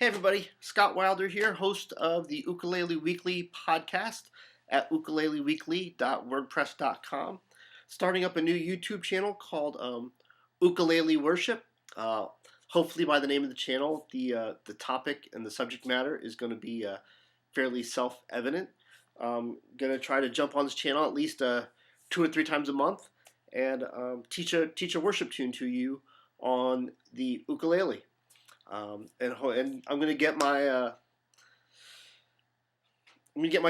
Hey everybody, Scott Wilder here, host of the Ukulele Weekly podcast at ukuleleweekly.wordpress.com. Starting up a new YouTube channel called Ukulele Worship. Uh, Hopefully, by the name of the channel, the topic and the subject matter is going to be fairly self-evident. Going to try to jump on this channel at least 2 or 3 times a month and teach a worship tune to you on the ukulele. And I'm gonna get my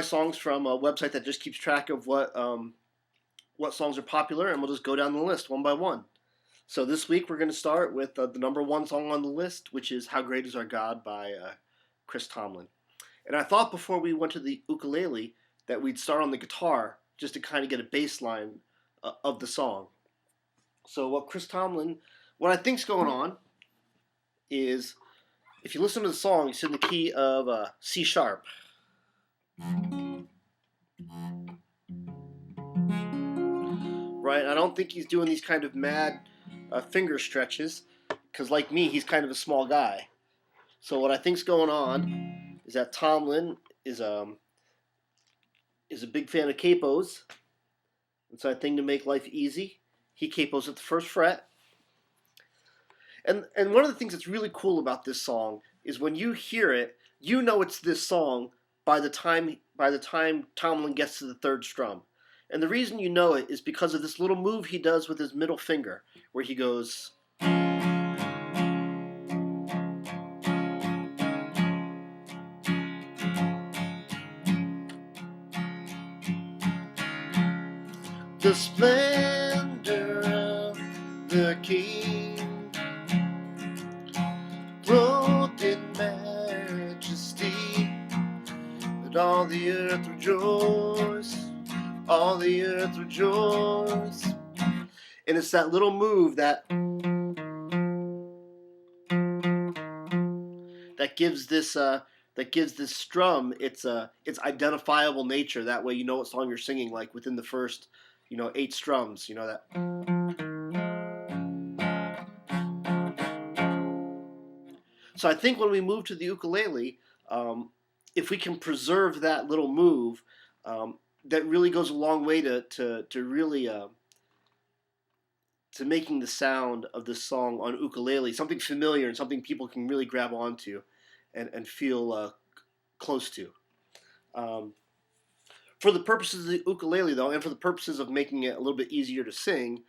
songs from a website that just keeps track of what songs are popular, and we'll just go down the list one by one. So this week we're gonna start with the number one song on the list, which is "How Great Is Our God" by Chris Tomlin. And I thought before we went to the ukulele that we'd start on the guitar just to kind of get a baseline of the song. So what I think's going on is, if you listen to the song, it's in the key of C sharp. Right? I don't think he's doing these kind of mad finger stretches, because like me, he's kind of a small guy. So what I think's going on is that Tomlin is a big fan of capos, and so I think to make life easy, he capos at the first fret. And one of the things that's really cool about this song is when you hear it, you know it's this song by the time Tomlin gets to the third strum. And the reason you know it is because of this little move he does with his middle finger, where he goes. The splendor of the King, clothed in majesty, let all the earth rejoice, all the earth rejoice. And it's that little move that gives this strum its identifiable nature. That way you know what song you're singing, like within the first 8 strums. You know that. So I think when we move to the ukulele, if we can preserve that little move, that really goes a long way to really to making the sound of this song on ukulele something familiar and something people can really grab onto and feel close to. For the purposes of the ukulele, though, and for the purposes of making it a little bit easier to sing,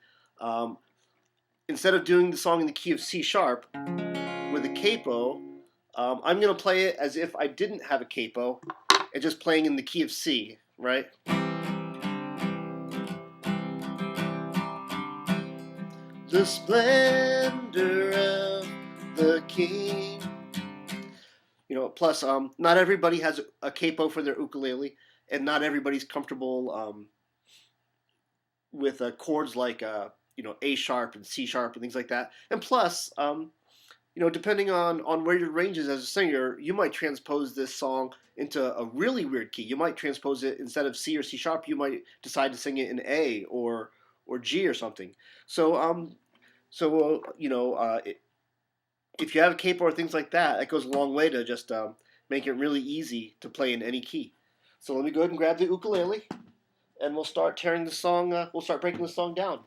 instead of doing the song in the key of C sharp with a capo, I'm going to play it as if I didn't have a capo and just playing in the key of C, right? The splendor of the King. Plus, not everybody has a capo for their ukulele, and not everybody's comfortable with chords like A sharp and C sharp and things like that. And plus, depending on where your range is as a singer, you might transpose this song into a really weird key. You might transpose it, instead of C or C sharp, you might decide to sing it in A or G or something. So if you have a capo or things like that, that goes a long way to just make it really easy to play in any key. So let me go ahead and grab the ukulele, and we'll start tearing the song. We'll start breaking the song down.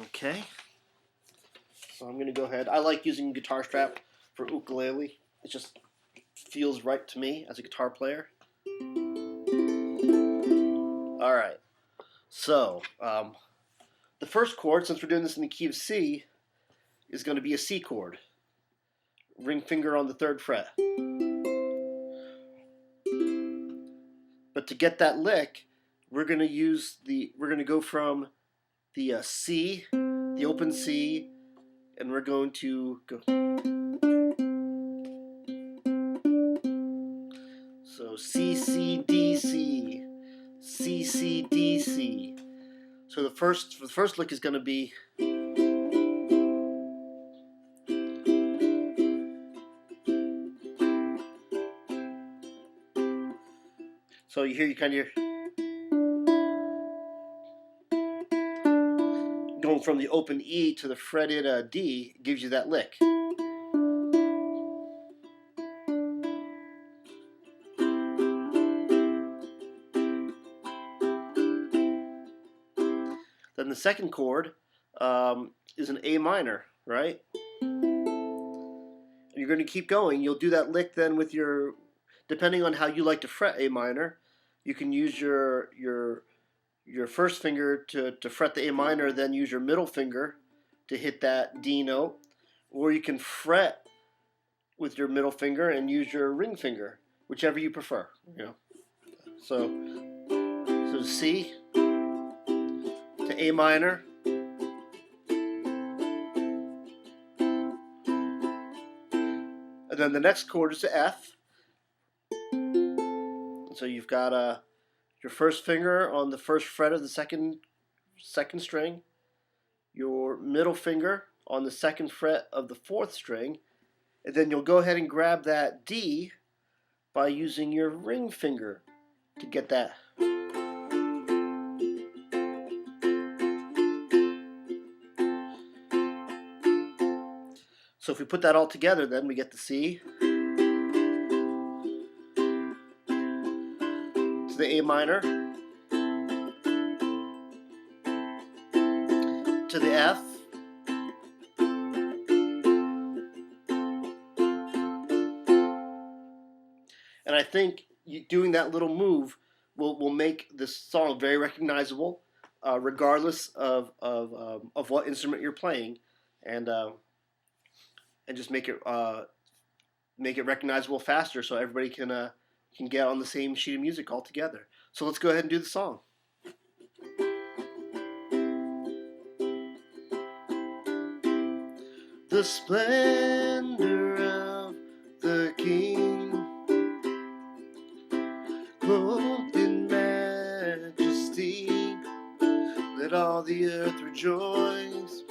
Okay. So I'm going to go ahead. I like using guitar strap for ukulele. It just feels right to me as a guitar player. All right. So the first chord, since we're doing this in the key of C, is going to be a C chord. Ring finger on the 3rd fret. But to get that lick, we're going to go from the C, the open C, and we're going to go. So C, C, D, C, C, C, D, C. So the first lick is going to be. So you kind of going from the open E to the fretted D gives you that lick. the second chord is an A minor, right? And you're going to keep going. You'll do that lick then with your, depending on how you like to fret A minor, you can use your first finger to fret the A minor, then use your middle finger to hit that D note, or you can fret with your middle finger and use your ring finger, whichever you prefer. You know, so C to A minor, and then the next chord is to F. So you've got your first finger on the first fret of the second string, your middle finger on the second fret of the fourth string, and then you'll go ahead and grab that D by using your ring finger to get that. So if we put that all together, then we get the C to the A minor, to the F, and I think doing that little move will make this song very recognizable, regardless of what instrument you're playing, and just make it recognizable faster, so everybody can get on the same sheet of music all together. So let's go ahead and do the song. The splendor of the King, clothed in majesty, let all the earth rejoice,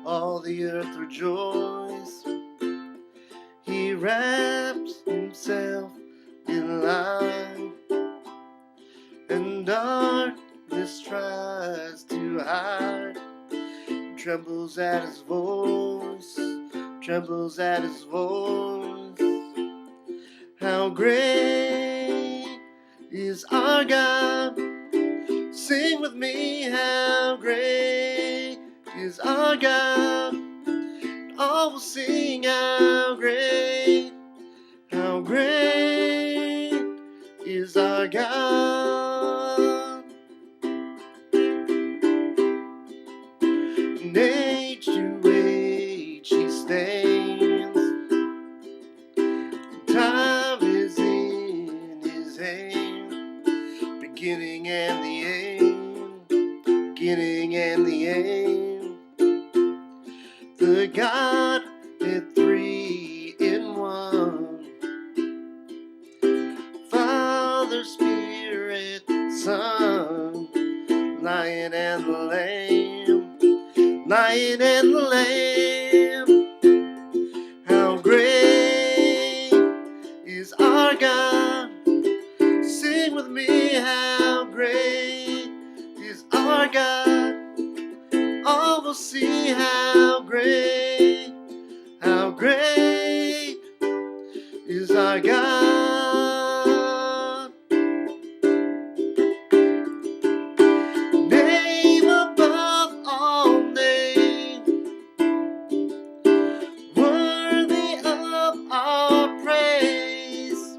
all the earth rejoice. He wraps himself in light, and darkness tries to hide. Trembles at his voice, trembles at his voice. How great is our God? Sing with me, how great is our God? All will sing, how great is our God. And age to age he stands, time is in his hand, beginning and the end, beginning and the end. The God at 3 in 1, Father, Spirit, Son, Lion and the Lamb, Lion and the Lamb. How great is our God? Sing with me, how great is our God? All will see how great is our God. Name above all names, worthy of our praise.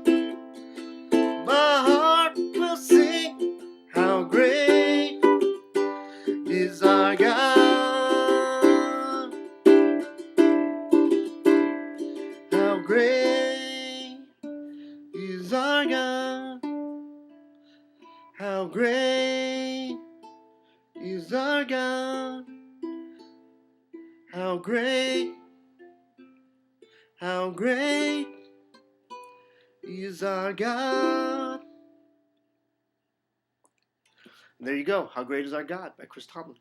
My heart will sing, how great is our God. How great is our God. How great is our God. How great is our God. And there you go. How Great is Our God by Tomlin.